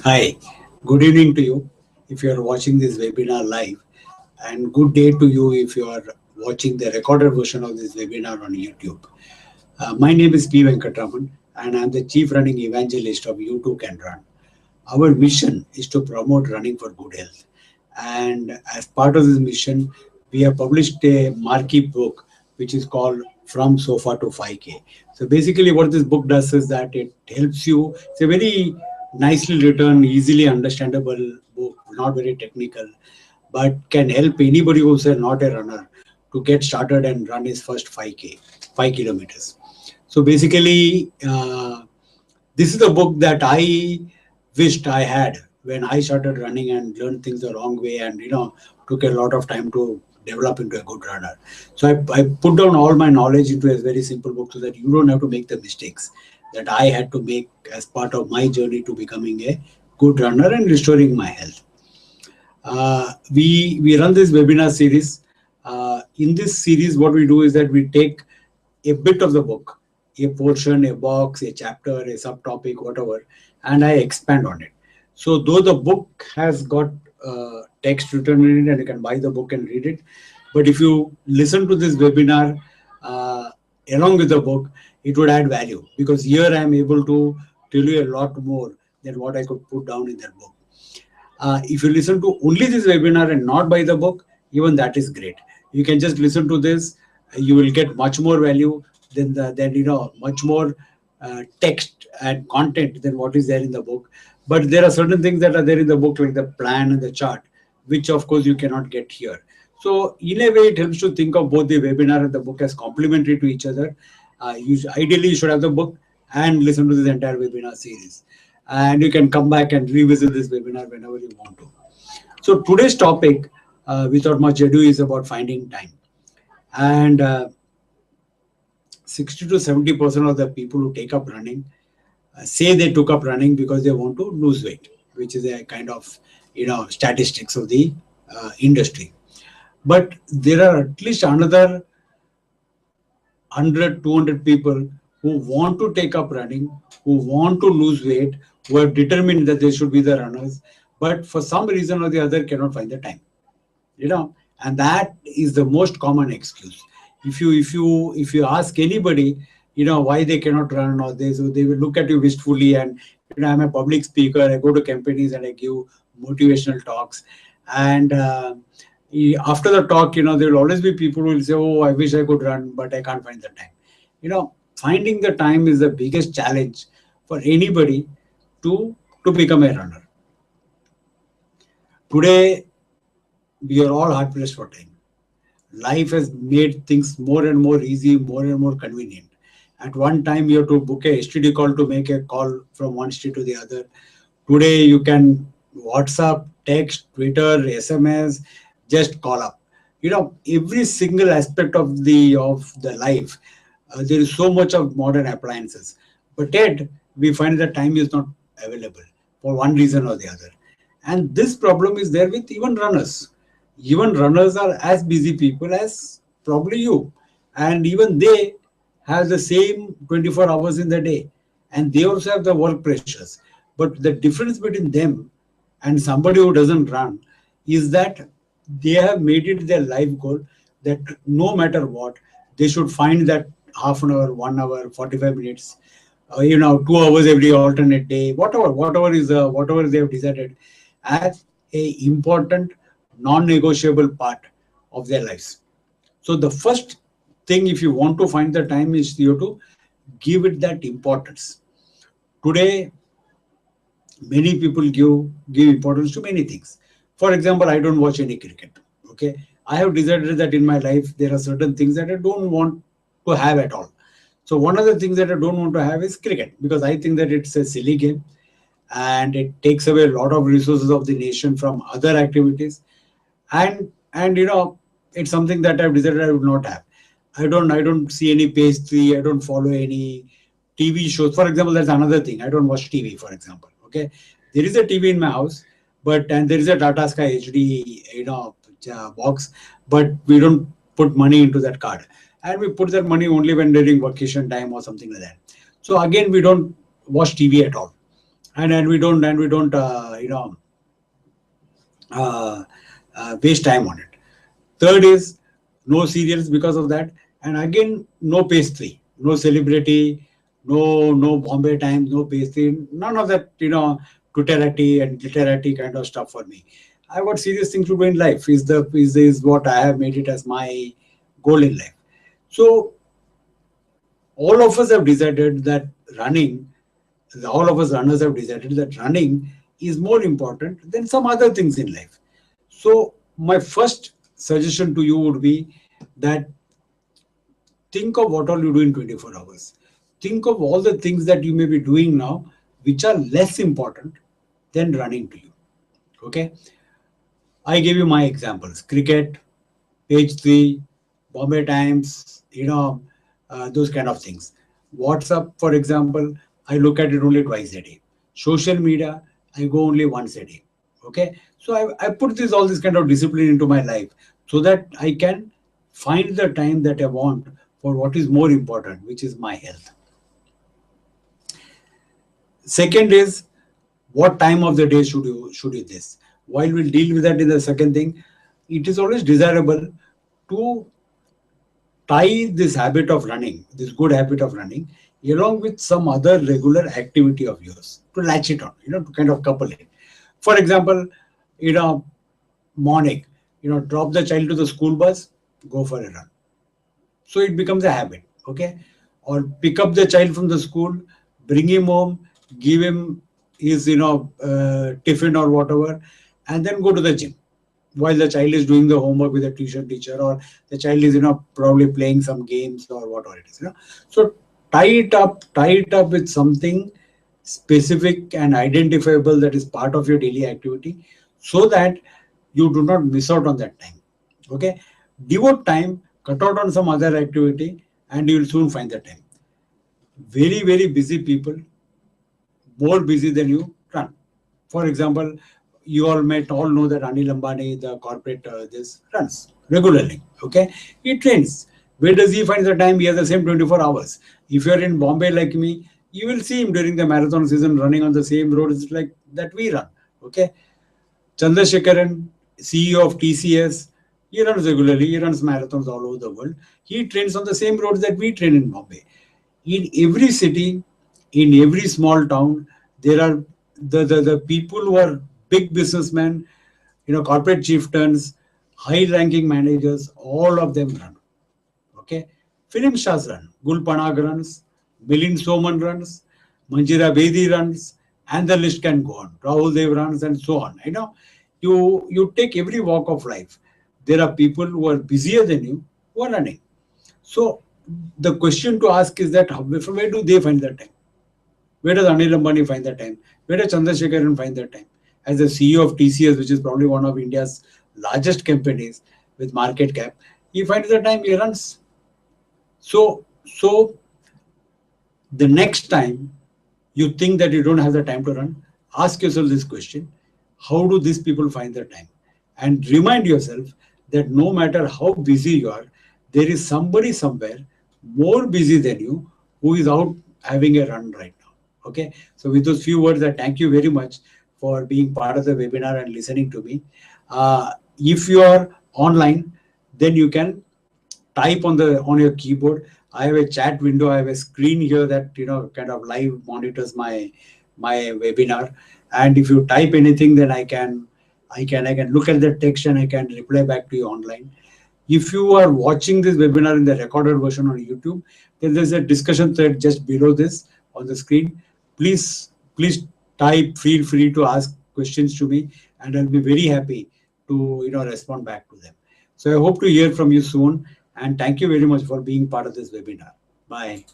Hi, good evening to you if you are watching this webinar live, and good day to you if you are watching the recorded version of this webinar on YouTube. My name is P. Venkatraman, and I'm the Chief Running Evangelist of YouTube Can Run. Our mission is to promote running for good health. And as part of this mission, we have published a marquee book which is called From Sofa to 5K. So basically, what this book does is that it helps you. It's a very nicely written, easily understandable book, not very technical, but can help anybody who's not a runner to get started and run his first 5K, 5 kilometers. So basically, this is a book that I wished I had when I started running and learned things the wrong way, and took a lot of time to develop into a good runner. So I put down all my knowledge into a very simple book so that you don't have to make the mistakes that I had to make as part of my journey to becoming a good runner and restoring my health. We run this webinar series. In this series, what we do is that we take a bit of the book, a portion, a box, a chapter, a subtopic, whatever, and I expand on it. So though the book has got text written in it and you can buy the book and read it, but if you listen to this webinar uh, along with the book, it would add value because here I am able to tell you a lot more than what I could put down in that book. If you listen to only this webinar and not buy the book, even that is great. You can just listen to this. You will get much more value than much more text and content than what is there in the book. But there are certain things that are there in the book, like the plan and the chart, which of course you cannot get here. So in a way, it helps to think of both the webinar and the book as complementary to each other. Ideally, you should have the book and listen to this entire webinar series, and you can come back and revisit this webinar whenever you want to. So today's topic, without much ado, is about finding time. And 60 to 70% of the people who take up running say they took up running because they want to lose weight, which is a kind of statistics of the industry. But there are at least another 100, 200 people who want to take up running, who want to lose weight, who are determined that they should be the runners, but for some reason or the other cannot find the time. And that is the most common excuse. If you ask anybody, why they cannot run or they, so they will look at you wistfully. And I'm a public speaker, I go to companies and I give motivational talks. And after the talk, there will always be people who will say, oh, I wish I could run, but I can't find the time. Finding the time is the biggest challenge for anybody to become a runner. Today we are all hard pressed for time. Life has made things more and more easy, more and more convenient. At one time, you have to book a STD call to make a call from one state to the other. Today, you can WhatsApp, text, Twitter, SMS, just call up. Every single aspect of the life, there is so much of modern appliances. But yet, we find that time is not available for one reason or the other. And this problem is there with even runners. Even runners are as busy people as probably you, and even they have the same 24 hours in the day, and they also have the work pressures. But the difference between them and somebody who doesn't run is that they have made it their life goal that no matter what, they should find that half an hour, 1 hour, 45 minutes, 2 hours every alternate day, whatever they have decided as a important non-negotiable part of their lives. So the first thing, if you want to find the time, is you have to give it that importance. Today, many people give importance to many things. For example, I don't watch any cricket. Okay, I have decided that in my life there are certain things that I don't want to have at all. So one of the things that I don't want to have is cricket because I think that it's a silly game and it takes away a lot of resources of the nation from other activities. And it's something that I've decided I would not have. I don't see any pastry. I don't follow any TV shows. For example, that's another thing. I don't watch TV, for example. Okay, there is a TV in my house, and there is a Tata Sky HD box, but we don't put money into that card, and we put that money only when during vacation time or something like that. So again, we don't watch TV at all. and we don't uh, waste time on it. Third is no serials because of that, and again no pastry, no celebrity, no Bombay Times, no pastry, none of that tutelati and literati kind of stuff for me. I got serious things to do in life. Is what I have made it as my goal in life. So all of us have decided that running, all of us runners have decided that running is more important than some other things in life. So my first suggestion to you would be that think of what all you do in 24 hours. Think of all the things that you may be doing now which are less important than running to you. Okay. I gave you my examples: cricket, page three, Bombay Times, those kind of things. WhatsApp, for example, I look at it only twice a day. Social media, I go only once a day. Okay. So I put all this kind of discipline into my life so that I can find the time that I want for what is more important, which is my health. Second is, what time of the day should you this? While we'll deal with that in the second thing, it is always desirable to tie this habit of running, this good habit of running, along with some other regular activity of yours to latch it on, to kind of couple it. For example, you know, morning, drop the child to the school bus, go for a run. So it becomes a habit, okay? Or pick up the child from the school, bring him home, give him his, tiffin or whatever, and then go to the gym while the child is doing the homework with the tuition teacher, or the child is probably playing some games or whatever it is. So tie it up with something specific and identifiable that is part of your daily activity, so that you do not miss out on that time. Okay. Devote time, cut out on some other activity, and you will soon find the time. Very, very busy people, more busy than you run. For example, you all know that Anil Ambani, the corporate, this runs regularly. Okay, he trains. Where does he find the time? He has the same 24 hours. If you're in Bombay like me, you will see him during the marathon season running on the same roads like that we run. Okay, Chandrasekharan, CEO of TCS, he runs regularly. He runs marathons all over the world. He trains on the same roads that we train in Bombay. In every city, in every small town, there are the people who are big businessmen, corporate chieftains, high-ranking managers. All of them run. Okay, film stars run. Gul Panag runs, Milind Soman runs, Manjira Bedi runs, and the list can go on. Rahul Dev runs, and so on. You take every walk of life. There are people who are busier than you who are running. So the question to ask is that from where do they find the time? Where does Anil Ambani find the time? Where does Chandrasekharan find the time? As the CEO of TCS, which is probably one of India's largest companies with market cap, he finds the time, he runs. So the next time you think that you don't have the time to run, ask yourself this question: how do these people find the time? And remind yourself that no matter how busy you are, there is somebody somewhere more busy than you who is out having a run right now. Okay. So with those few words, I thank you very much for being part of the webinar and listening to me. If you are online, then you can type on your keyboard. I have a chat window. I have a screen here that kind of live monitors my webinar. And if you type anything, then I can look at the text and I can reply back to you online. If you are watching this webinar in the recorded version on YouTube, then there's a discussion thread just below this on the screen. Please type. Feel free to ask questions to me, and I'll be very happy to respond back to them. So I hope to hear from you soon, and thank you very much for being part of this webinar. Bye.